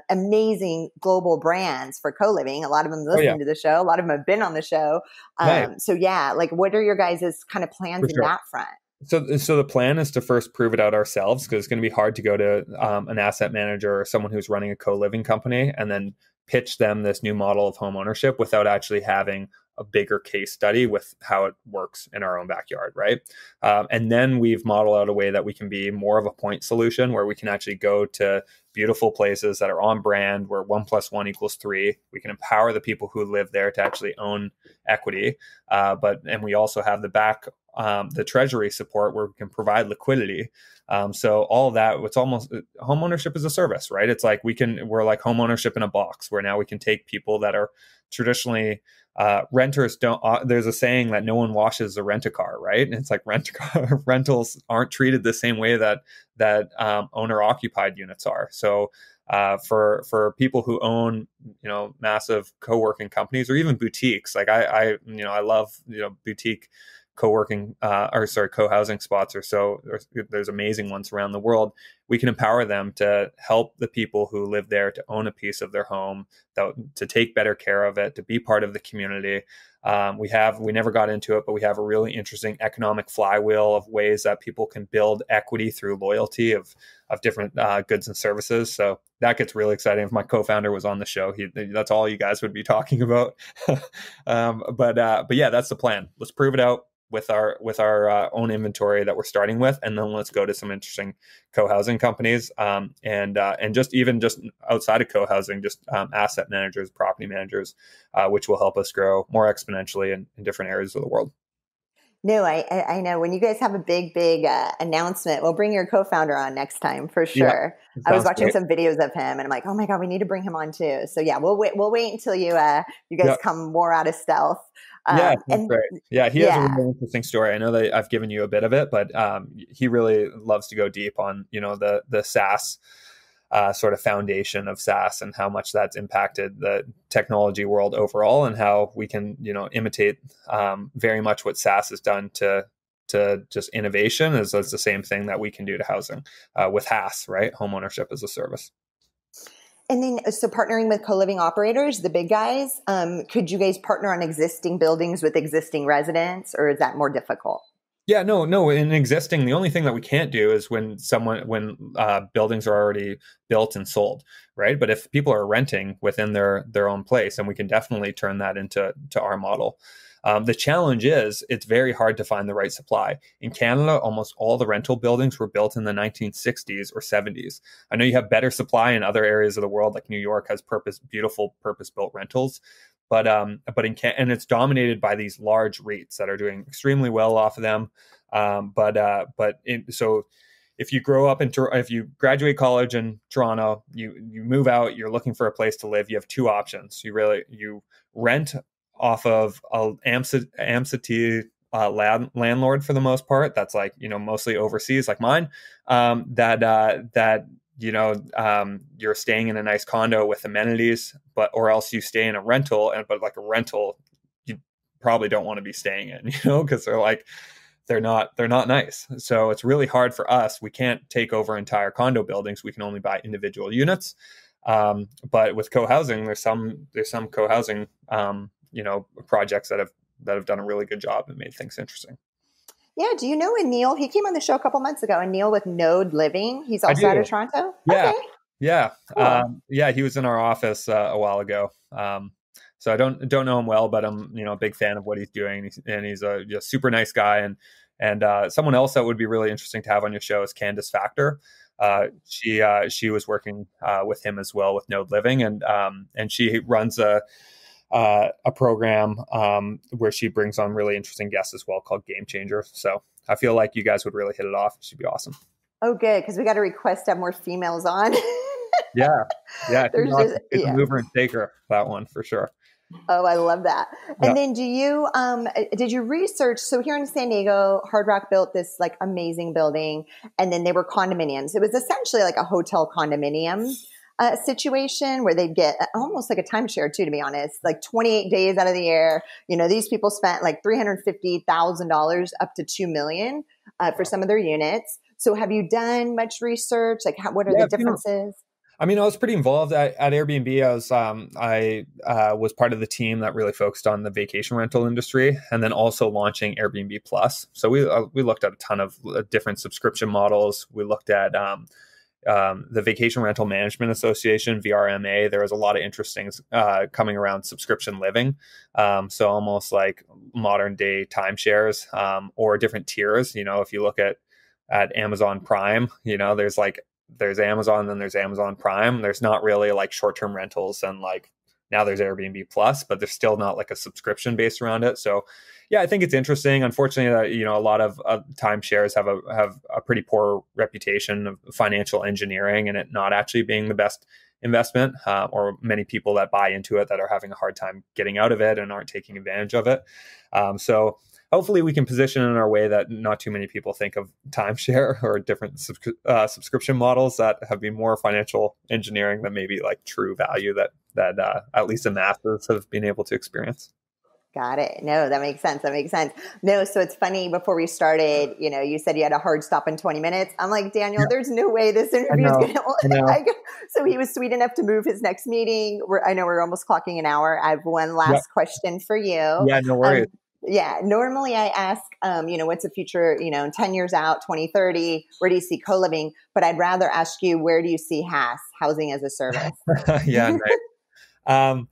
amazing global brands for co-living. A lot of them listen to the show. A lot of them have been on the show. Right. So yeah, like what are your guys' kind of plans in that front? So the plan is to first prove it out ourselves, because it's going to be hard to go to an asset manager or someone who's running a co-living company and then pitch them this new model of home ownership without actually having a bigger case study with how it works in our own backyard, right? And then we've modeled out a way that we can be more of a point solution, where we can actually go to beautiful places that are on brand, where 1 + 1 = 3. We can empower the people who live there to actually own equity. And we also have the back the treasury support where we can provide liquidity. So all of that, it's almost home ownership is a service, right? It's like we're like home ownership in a box, where now we can take people that are traditionally renters don't. There's a saying that no one washes a rent-a-car, right? And it's like rentals aren't treated the same way that owner-occupied units are. So for people who own, massive co-working companies or even boutiques, like I love, boutique co-housing spots there's amazing ones around the world. We can empower them to help the people who live there to own a piece of their home, to take better care of it, to be part of the community. We never got into it, but we have a really interesting economic flywheel of ways that people can build equity through loyalty of different goods and services. So that gets really exciting. If my co-founder was on the show, that's all you guys would be talking about. But yeah, that's the plan. Let's prove it out with our own inventory that we're starting with, and then let's go to some interesting co-housing companies, and just outside of co-housing, just asset managers, property managers, which will help us grow more exponentially in different areas of the world. No, I know. When you guys have a big announcement, we'll bring your co-founder on next time for sure. Yeah, I was watching great. some videos of him, and I'm like, oh my God, we need to bring him on too. So yeah, we'll wait until you guys come more out of stealth. Yeah, that's great. Yeah, he has a really interesting story. I know that I've given you a bit of it, but he really loves to go deep on, the SaaS sort of foundation of SaaS and how much that's impacted the technology world overall, and how we can, imitate very much what SaaS has done to just innovation is the same thing that we can do to housing with HaaS, right? Home ownership as a service. And then, so partnering with co-living operators, the big guys, could you guys partner on existing buildings with existing residents, or is that more difficult? Yeah, no. In existing, the only thing that we can't do is when buildings are already built and sold, right? But if people are renting within their own place, and we can definitely turn that into our model. The challenge is it's very hard to find the right supply. In Canada, almost all the rental buildings were built in the 1960s or 70s. I know you have better supply in other areas of the world, like New York has beautiful purpose-built rentals. But and it's dominated by these large REITs that are doing extremely well off of them. So if you if you graduate college in Toronto, you move out, you're looking for a place to live, you have two options. You rent off of an absentee landlord for the most part. That's like, mostly overseas, like mine. You're staying in a nice condo with amenities, or else you stay in a rental, but like a rental, you probably don't want to be staying in, because they're not nice. So it's really hard for us. We can't take over entire condo buildings. We can only buy individual units. But with co-housing, there's some co-housing, projects that have done a really good job and made things interesting. Yeah. Do you know Anil? He came on the show a couple months ago. Anil with Node Living. He's also out of Toronto. Yeah. Okay. Yeah. Cool. He was in our office a while ago. So I don't know him well, but I'm a big fan of what he's doing, and he's a super nice guy. And someone else that would be really interesting to have on your show is Candace Factor. She was working with him as well with Node Living, and she runs a program where she brings on really interesting guests as well called Game Changer. So I feel like you guys would really hit it off. It should be awesome. Oh, good, because we got a request to have more females on. Yeah. It's a mover and shaker, that one for sure. Oh, I love that. And then did you research? So here in San Diego, Hard Rock built this like amazing building, and then they were condominiums. It was essentially like a hotel condominium situation where they'd get almost like a timeshare too, to be honest, like 28 days out of the year. These people spent like $350,000 up to $2 million for some of their units. So have you done much research? Like what are the differences? I was pretty involved at Airbnb. I was part of the team that really focused on the vacation rental industry, and then also launching Airbnb Plus. So we looked at a ton of different subscription models. We looked at the Vacation Rental Management Association, VRMA. There was a lot of interesting coming around subscription living. So almost like modern day timeshares, or different tiers. If you look at Amazon Prime, there's Amazon, then there's Amazon Prime. There's not really like short-term rentals, and like now there's Airbnb Plus, but there's still not like a subscription based around it. So Yeah, I think it's interesting. Unfortunately, a lot of timeshares have a pretty poor reputation of financial engineering and it not actually being the best investment, or many people that buy into it that are having a hard time getting out of it and aren't taking advantage of it. So hopefully we can position in our way that not too many people think of timeshare or different subscription models that have been more financial engineering than maybe like true value that at least the masses have been able to experience. Got it. No, that makes sense. That makes sense. No, so it's funny. Before we started, you said you had a hard stop in 20 minutes. I'm like, Daniel, Yeah, there's no way this I interview is know. going to. I know. So he was sweet enough to move his next meeting. I know we're almost clocking an hour. I have one Yeah. last question for you. Yeah, no worries. Yeah, normally I ask, what's the future, in 10 years out, 2030, where do you see co-living? But I'd rather ask you, where do you see HaaS, housing as a service? Yeah, nice.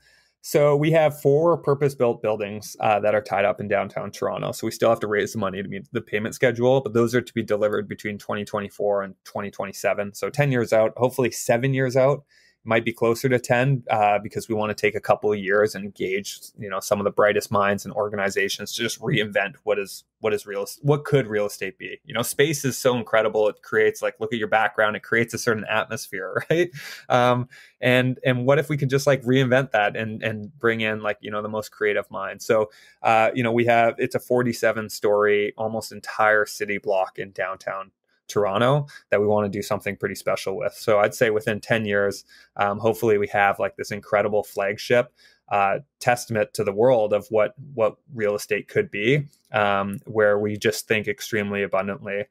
So we have 4 purpose-built buildings that are tied up in downtown Toronto. So we still have to raise the money to meet the payment schedule, but those are to be delivered between 2024 and 2027. So 10 years out, hopefully 7 years out. Might be closer to 10 because we want to take a couple of years and engage, some of the brightest minds and organizations to just reinvent what could real estate be. Space is so incredible. It creates, like, look at your background. It creates a certain atmosphere, right? And what if we could just like reinvent that and bring in like, the most creative minds. So, it's a 47-story, almost entire city block in downtown Toronto that we want to do something pretty special with. So I'd say within 10 years, hopefully we have like this incredible flagship testament to the world of what real estate could be, where we just think extremely abundantly.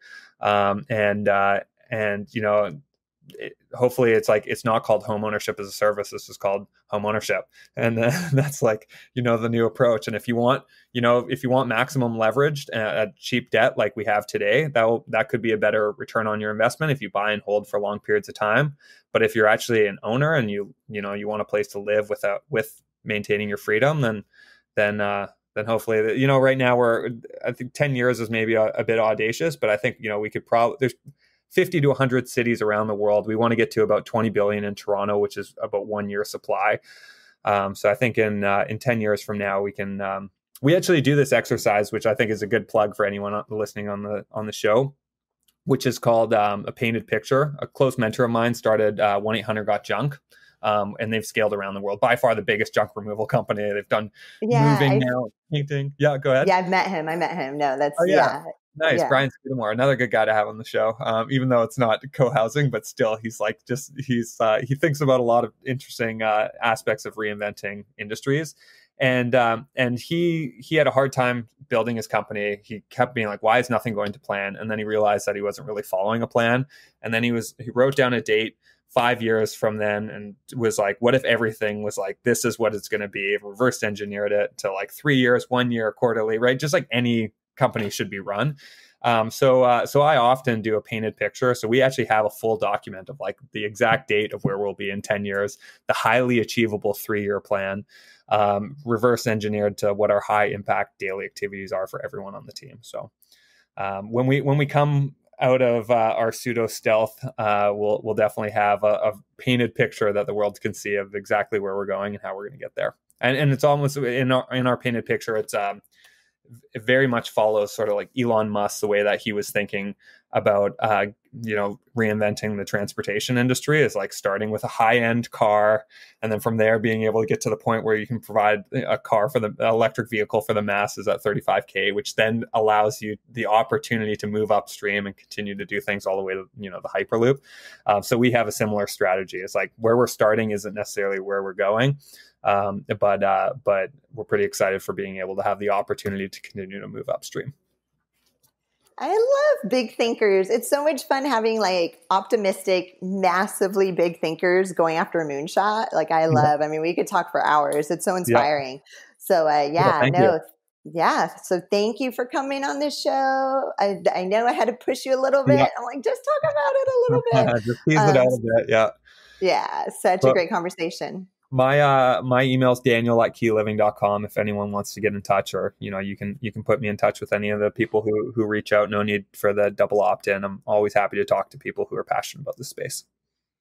Hopefully it's not called homeownership as a service. This is called homeownership. And that's like, the new approach. And if you want maximum leveraged at cheap debt like we have today, that could be a better return on your investment if you buy and hold for long periods of time. But if you're actually an owner and you want a place to live with maintaining your freedom, then hopefully, right now I think 10 years is maybe a bit audacious, but I think, we could there's 50 to 100 cities around the world. We want to get to about 20 billion in Toronto, which is about 1 year supply. So I think in 10 years from now, we actually do this exercise, which I think is a good plug for anyone listening on the show, which is called a painted picture. A close mentor of mine started 1-800-GOT-JUNK. And they've scaled around the world. By far the biggest junk removal company. They've done moving now, painting. Yeah, go ahead. Yeah, I've met him. I met him. No, that's, oh, yeah. yeah. Nice. Yeah. Brian Scudamore, another good guy to have on the show. Even though it's not co-housing, but still he thinks about a lot of interesting aspects of reinventing industries. And he had a hard time building his company. He kept being like, why is nothing going to plan? And then he realized that he wasn't really following a plan. And then he wrote down a date 5 years from then and was like, what if everything was like, this is what it's going to be? Reverse engineered it to like 3 years, 1 year, quarterly, right? Just like any company should be run. So I often do a painted picture. So we actually have a full document of like the exact date of where we'll be in 10 years, the highly achievable 3-year plan, reverse engineered to what our high impact daily activities are for everyone on the team. So when we come out of our pseudo stealth, we'll definitely have a painted picture that the world can see of exactly where we're going and how we're going to get there. And it's almost in our painted picture, it very much follows sort of like Elon Musk, the way that he was thinking about, reinventing the transportation industry is like starting with a high-end car. And then from there being able to get to the point where you can provide a car for the electric vehicle for the masses at $35K, which then allows you the opportunity to move upstream and continue to do things all the way to, the Hyperloop. So we have a similar strategy. It's like where we're starting isn't necessarily where we're going. But we're pretty excited for being able to have the opportunity to continue to move upstream. I love big thinkers. It's so much fun having like optimistic, massively big thinkers going after a moonshot. Like I mean, we could talk for hours. It's so inspiring. So Thank you. Yeah. So thank you for coming on this show. I know I had to push you a little bit. I'm like, just talk about it a little bit. Just tease it out a bit. Yeah. Yeah. Such a great conversation. My email is daniel@keyliving.com if anyone wants to get in touch, or you can put me in touch with any of the people who reach out. No need for the double opt-in. I'm always happy to talk to people who are passionate about this space.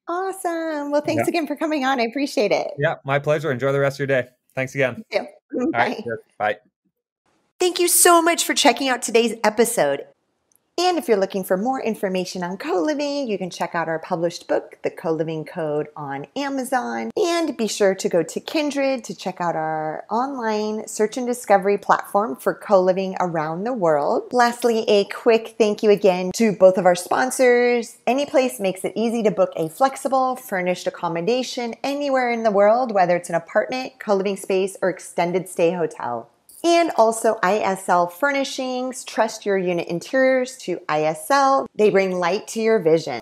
Awesome. Well, thanks again for coming on. I appreciate it. Yeah, my pleasure. Enjoy the rest of your day. Thanks again. You too. All right. Bye. Thank you so much for checking out today's episode. And if you're looking for more information on co-living, you can check out our published book, The Co-Living Code, on Amazon. And be sure to go to Kindred to check out our online search and discovery platform for co-living around the world. Lastly, a quick thank you again to both of our sponsors. Anyplace makes it easy to book a flexible, furnished accommodation anywhere in the world, whether it's an apartment, co-living space, or extended stay hotel. And also Isl Furnishings. Trust your unit interiors to ISL. They bring light to your vision.